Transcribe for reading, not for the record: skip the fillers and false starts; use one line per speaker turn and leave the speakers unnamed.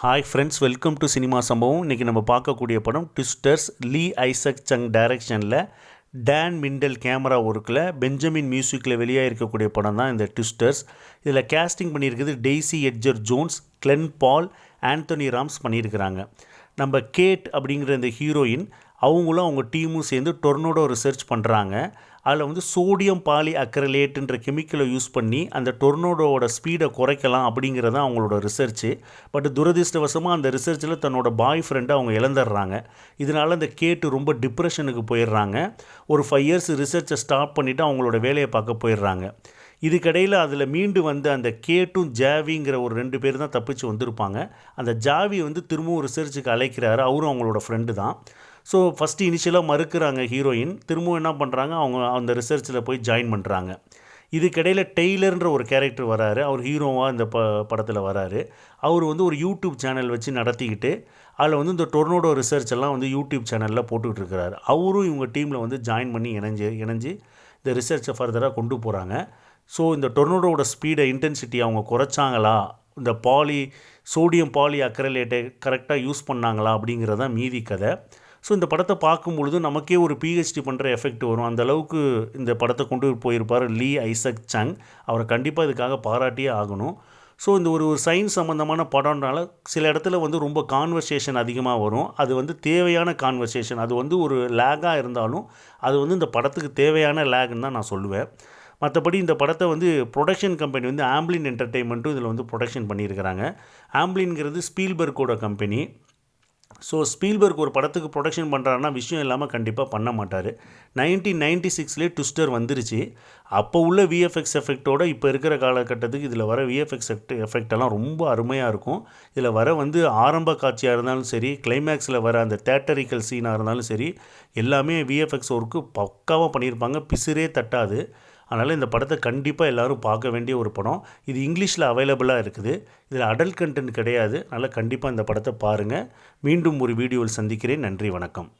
Hi friends, welcome to cinema சம்பவம். இன்றைக்கி நம்ம பார்க்கக்கூடிய படம் ட்விஸ்டர்ஸ். லீ ஐசக் சங் டைரக்ஷனில், டேன் மிண்டல் கேமரா ஒர்க்கில், பெஞ்சமின் மியூசிக்கில் வெளியாக இருக்கக்கூடிய படம் தான் இந்த ட்விஸ்டர்ஸ். இதில் கேஸ்டிங் பண்ணியிருக்குது டெய்சி எட்ஜர் ஜோன்ஸ், கிளென் பால், ஆந்தோனி ராம்ஸ் பண்ணியிருக்கிறாங்க. நம்ம கேட் அப்படிங்கிற இந்த ஹீரோயின் அவங்களும் அவங்க டீமும் சேர்ந்து டொர்னடோ ரிசர்ச் பண்ணுறாங்க. அதில் வந்து சோடியம் பாலி அக்ரலேட்டுன்ற கெமிக்கலை யூஸ் பண்ணி அந்த டொர்னடோவோட ஸ்பீடை குறைக்கலாம் அப்படிங்கிறது தான் அவங்களோட ரிசர்ச்சு. பட் துரதிர்ஷ்டவசமாக அந்த ரிசர்ச்சில் தன்னோட பாய் ஃப்ரெண்டை அவங்க இழந்துடுறாங்க. இதனால் அந்த கேட்டு ரொம்ப டிப்ரெஷனுக்கு போயிடுறாங்க. ஒரு 5 இயர்ஸ் ரிசர்ச்சை ஸ்டாப் பண்ணிவிட்டு அவங்களோட வேலையை பார்க்க போயிடுறாங்க. இதுக்கிடையில் அதில் மீண்டு வந்து அந்த கேட்டும் ஜாவிங்கிற ஒரு 2 பேர் தான் தப்பிச்சு வந்திருப்பாங்க. அந்த ஜாவி வந்து திரும்பவும் ரிசர்ச்சுக்கு அழைக்கிறாரு. அவரும் அவங்களோட ஃப்ரெண்டு தான். ஸோ ஃபஸ்ட்டு இனிஷியலாக மறுக்கிறாங்க ஹீரோயின். திரும்பவும் என்ன பண்ணுறாங்க, அவங்க அந்த ரிசர்ச்சில் போய் ஜாயின் பண்ணுறாங்க. இதுக்கிடையில் டெய்லர்ன்ற ஒரு கேரக்டர் வராரு. அவர் ஹீரோவாக இந்த படத்தில் வராரு. அவர் வந்து ஒரு யூடியூப் சேனல் வச்சு நடத்திக்கிட்டு அதில் வந்து இந்த டொர்னடோ ரிசர்ச் எல்லாம் வந்து யூடியூப் சேனலில் போட்டுக்கிட்டு இருக்கிறாரு. அவரும் இவங்க டீமில் வந்து ஜாயின் பண்ணி இணைஞ்சு இந்த ரிசர்ச்சை ஃபர்தராக கொண்டு போகிறாங்க. ஸோ இந்த டொர்னடோட ஸ்பீடை, இன்டென்சிட்டி அவங்க குறைச்சாங்களா, இந்த சோடியம் பாலி அக்ரலேட்டை கரெக்டாக யூஸ் பண்ணாங்களா அப்படிங்கிறதான் மீதி கதை. ஸோ இந்த படத்தை பார்க்கும்பொழுது நமக்கே ஒரு பிஹெச்டி பண்ணுற எஃபெக்ட் வரும். அந்தளவுக்கு இந்த படத்தை கொண்டு போயிருப்பார் லீ ஐசக் சங். அவரை கண்டிப்பாக இதுக்காக பாராட்டியே ஆகணும். ஸோ இந்த ஒரு சயின்ஸ் சம்மந்தமான படம்னால சில இடத்துல வந்து ரொம்ப கான்வர்சேஷன் அதிகமாக வரும். அது வந்து தேவையான கான்வர்சேஷன். அது வந்து ஒரு லேகாக இருந்தாலும் அது வந்து இந்த படத்துக்கு தேவையான லேக்னு தான் நான் சொல்லுவேன். மற்றபடி இந்த படத்தை வந்து ப்ரொடக்ஷன் கம்பெனி வந்து ஆம்பிளின் என்டர்டெயின்மெண்ட்டும் இதில் வந்து ப்ரொடக்ஷன் பண்ணியிருக்கிறாங்க. ஆம்பிளின்ங்கிறது ஸ்பீல்பர்க்கோட கம்பெனி. ஸோ ஸ்பீல்பர்க் ஒரு படத்துக்கு ப்ரொடக்ஷன் பண்ணுறாருன்னா விஷயம் இல்லாமல் கண்டிப்பாக பண்ண மாட்டார். 1996 ட்விஸ்டர் வந்துருச்சு. அப்போ உள்ள விஎஃப்எக்ஸ் எஃபெக்டோட இப்போ இருக்கிற காலகட்டத்துக்கு இதில் வர விஎஃப்எக்ஸ் எஃபெக்டெல்லாம் ரொம்ப அருமையாக இருக்கும். இதில் வர வந்து ஆரம்ப காட்சியாக இருந்தாலும் சரி, கிளைமேக்ஸில் வர அந்த தேட்டரிக்கல் சீனாக இருந்தாலும் சரி, எல்லாமே விஎஃப்எக்ஸ் ஒர்க்கு பக்காவாக பண்ணியிருப்பாங்க. பிசிறே தட்டாது. அதனால் இந்த படத்தை கண்டிப்பாக எல்லோரும் பார்க்க வேண்டிய ஒரு படம். இது இங்கிலீஷில் அவைலபிளாக இருக்குது. இதில் அடல்ட் கண்டென்ட் கிடையாது. அதனால் கண்டிப்பாக இந்த படத்தை பாருங்கள். மீண்டும் ஒரு வீடியோவில் சந்திக்கிறேன். நன்றி, வணக்கம்.